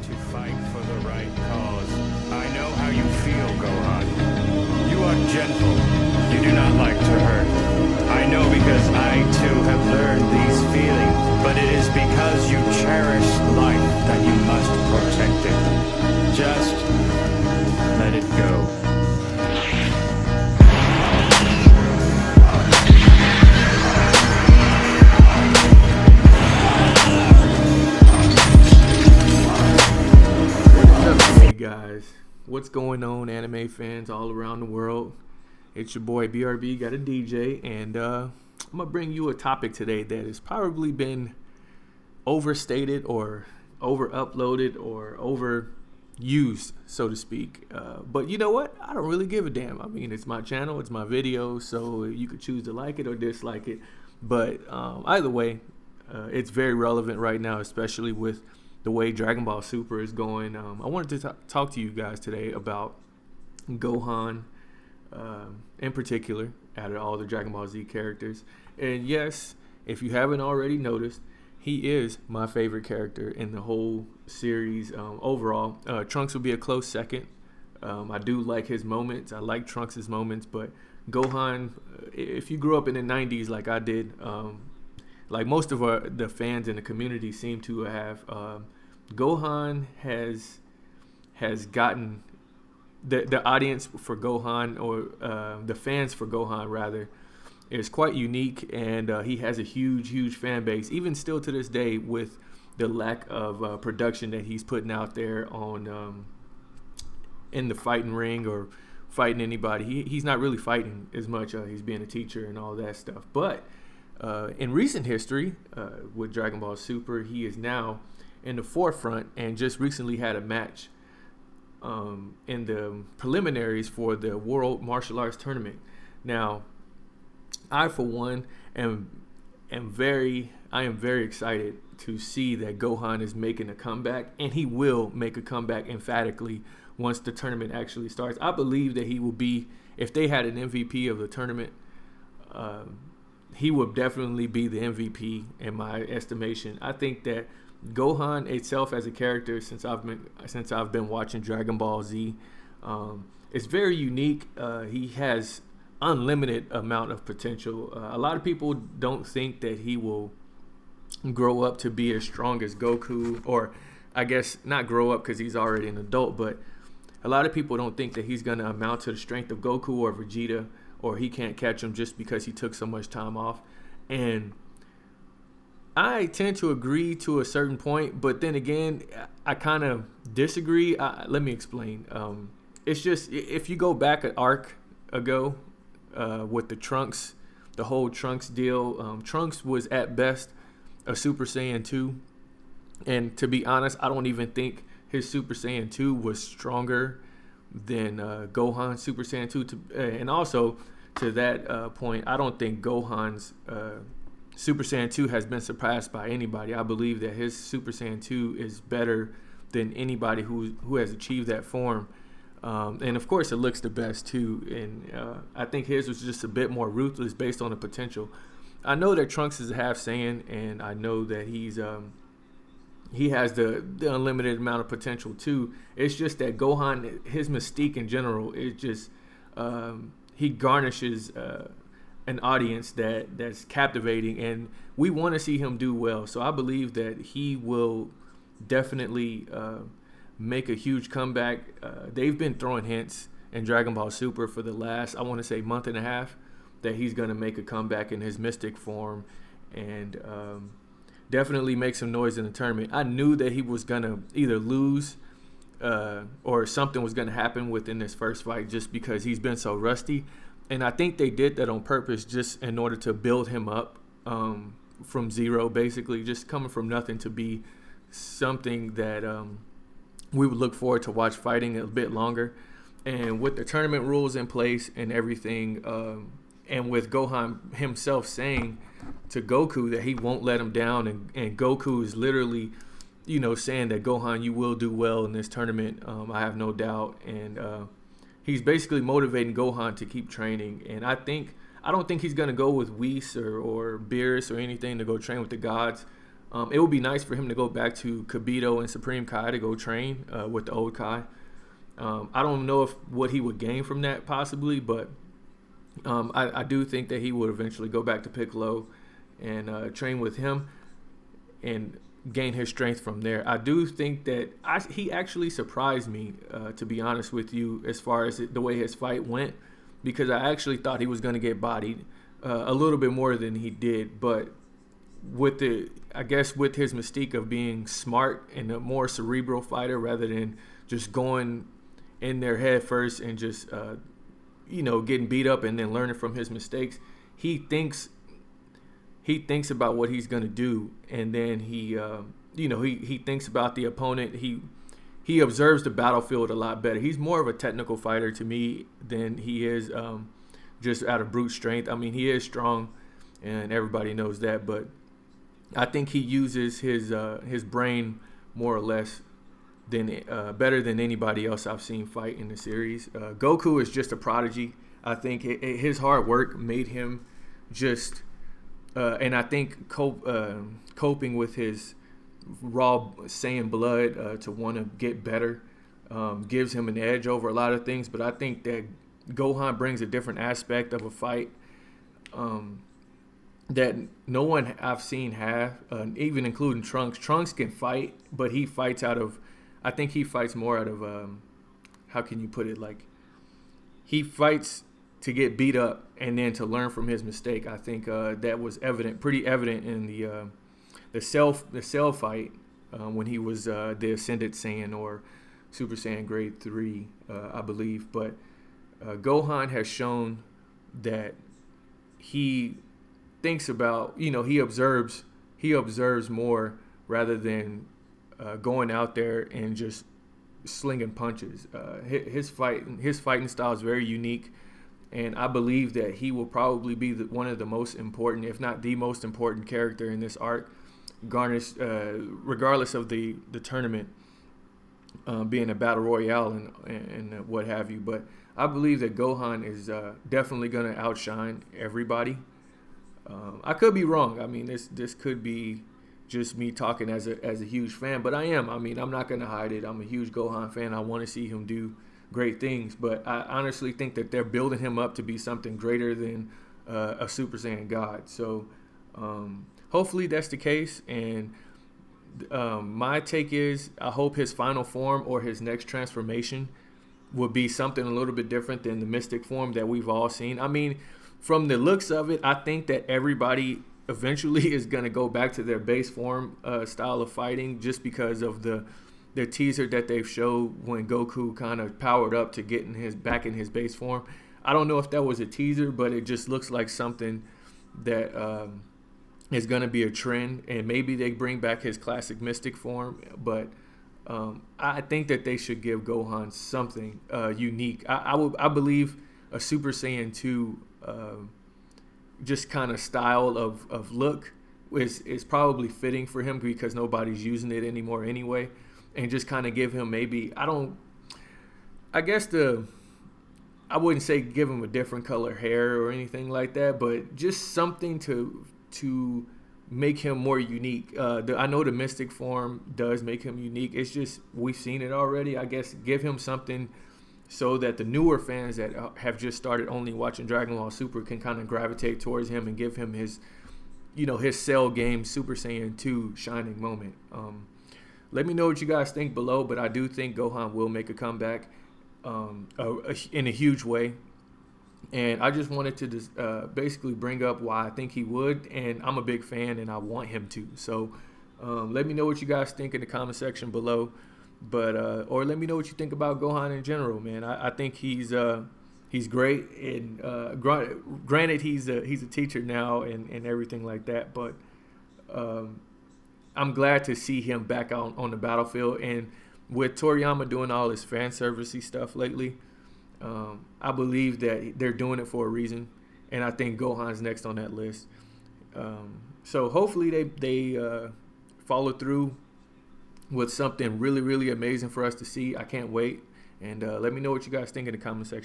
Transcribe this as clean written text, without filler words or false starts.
to fight for the right cause. I know how you feel, Gohan. You are gentle. You do not like to hurt. I know because I too have learned these feelings, but it is because you cherish life that you must protect it. Just let it go. Hey guys, what's going on, anime fans all around the world? It's your boy BRB, got a DJ, and I'm gonna bring you a topic today that has probably been overstated or over uploaded or overused, so to speak. But you know what? I don't really give a damn. I mean, it's my channel, it's my video, so you could choose to like it or dislike it. But either way, it's very relevant right now, especially with the way Dragon Ball Super is going. I wanted to talk to you guys today about Gohan in particular, out of all the Dragon Ball Z characters. And yes, if you haven't already noticed, he is my favorite character in the whole series overall. Trunks would be a close second. I do like his moments. I like Trunks' moments, but Gohan, if you grew up in the 90s like I did, like most of the fans in the community seem to have, Gohan has gotten the audience for Gohan, or the fans for Gohan rather, is quite unique, and he has a huge fan base, even still to this day, with the lack of production that he's putting out there on in the fighting ring or fighting anybody. He's not really fighting as much. He's being a teacher and all that stuff. But in recent history, with Dragon Ball Super, he is now in the forefront and just recently had a match in the preliminaries for the World Martial Arts Tournament. Now, I for one am very excited to see that Gohan is making a comeback, and he will make a comeback emphatically once the tournament actually starts. I believe that he will be, if they had an MVP of the tournament, he would definitely be the MVP in my estimation. I think that Gohan itself as a character, since I've been watching Dragon Ball Z, it's very unique. He has unlimited amount of potential. A lot of people don't think that he will grow up to be as strong as Goku, or I guess not grow up because he's already an adult, but a lot of people don't think that he's going to amount to the strength of Goku or Vegeta, or he can't catch him just because he took so much time off. And I tend to agree to a certain point, but then again, I kind of disagree. Let me explain. It's just, if you go back an arc ago with the Trunks, the whole Trunks deal, Trunks was at best a Super Saiyan 2. And to be honest, I don't even think his Super Saiyan 2 was stronger than Gohan's Super Saiyan 2. And also, to that point, I don't think Gohan's Super Saiyan 2 has been surpassed by anybody. I believe that his Super Saiyan 2 is better than anybody who has achieved that form. And of course, it looks the best too. And I think his was just a bit more ruthless based on the potential. I know that Trunks is a half Saiyan, and I know that he has the unlimited amount of potential too. It's just that Gohan, his mystique in general, is just he garnishes an audience that's captivating, and we want to see him do well. So I believe that he will definitely make a huge comeback. They've been throwing hints in Dragon Ball Super for the last, I want to say, month and a half, that he's going to make a comeback in his mystic form, and definitely make some noise in the tournament. I knew that he was going to either lose or something was going to happen within this first fight, just because he's been so rusty. And I think they did that on purpose, just in order to build him up from zero, basically, just coming from nothing to be something that we would look forward to watch fighting a bit longer. And with the tournament rules in place and everything, and with Gohan himself saying to Goku that he won't let him down, and Goku is literally, saying that Gohan, you will do well in this tournament. I have no doubt. And he's basically motivating Gohan to keep training. And I don't think he's going to go with Whis or Beerus or anything to go train with the gods. It would be nice for him to go back to Kibito and Supreme Kai to go train with the old Kai. I don't know if what he would gain from that possibly, but I do think that he would eventually go back to Piccolo and train with him and gain his strength from there. I do think that he actually surprised me, to be honest with you, as far as the way his fight went, because I actually thought he was going to get bodied a little bit more than he did. But with with his mystique of being smart and a more cerebral fighter rather than just going in their head first and just getting beat up and then learning from his mistakes, he thinks about what he's going to do, and then he thinks about the opponent. He observes the battlefield a lot better. He's more of a technical fighter to me than he is just out of brute strength. I mean, he is strong, and everybody knows that, but I think he uses his brain more or less than better than anybody else I've seen fight in the series. Goku is just a prodigy. I think his hard work made him just, and I think coping with his raw Saiyan blood to want to get better gives him an edge over a lot of things. But I think that Gohan brings a different aspect of a fight that no one I've seen have, even including Trunks. Trunks can fight, but he fights I think he fights more out of, how can you put it? Like, he fights to get beat up and then to learn from his mistake. I think that was pretty evident in the Cell fight when he was the Ascended Saiyan or Super Saiyan Grade 3, I believe. But Gohan has shown that he thinks about, he observes more rather than going out there and just slinging punches. His fighting style is very unique, and I believe that he will probably be one of the most important, if not the most important character in this arc, regardless of the tournament being a battle royale and what have you. But I believe that Gohan is definitely going to outshine everybody. I could be wrong. I mean, this could be just me talking as a huge fan, but I am. I mean, I'm not going to hide it. I'm a huge Gohan fan. I want to see him do great things, but I honestly think that they're building him up to be something greater than a Super Saiyan God. So hopefully that's the case, and my take is I hope his final form or his next transformation would be something a little bit different than the mystic form that we've all seen. I mean, from the looks of it, I think that everybody eventually is going to go back to their base form style of fighting, just because of the teaser that they've showed when Goku kind of powered up to get back in his base form. I don't know if that was a teaser, but it just looks like something that is going to be a trend, and maybe they bring back his classic mystic form, but I think that they should give Gohan something unique. I believe a Super Saiyan 2 just kind of style of look is probably fitting for him, because nobody's using it anymore anyway, and just kind of give him I wouldn't say give him a different color hair or anything like that, but just something to make him more unique. I know the mystic form does make him unique. It's just we've seen it already. I guess give him something so that the newer fans that have just started only watching Dragon Ball Super can kind of gravitate towards him and give him his Cell game Super Saiyan 2 shining moment. Let me know what you guys think below, but I do think Gohan will make a comeback in a huge way. And I just wanted to just, basically bring up why I think he would, and I'm a big fan and I want him to. So let me know what you guys think in the comment section below. But or let me know what you think about Gohan in general, man. I think he's great, and granted he's a teacher now and everything like that. But I'm glad to see him back on the battlefield, and with Toriyama doing all his fan servicey stuff lately, I believe that they're doing it for a reason, and I think Gohan's next on that list. So hopefully they follow through with something really, really amazing for us to see. I can't wait. And let me know what you guys think in the comment section.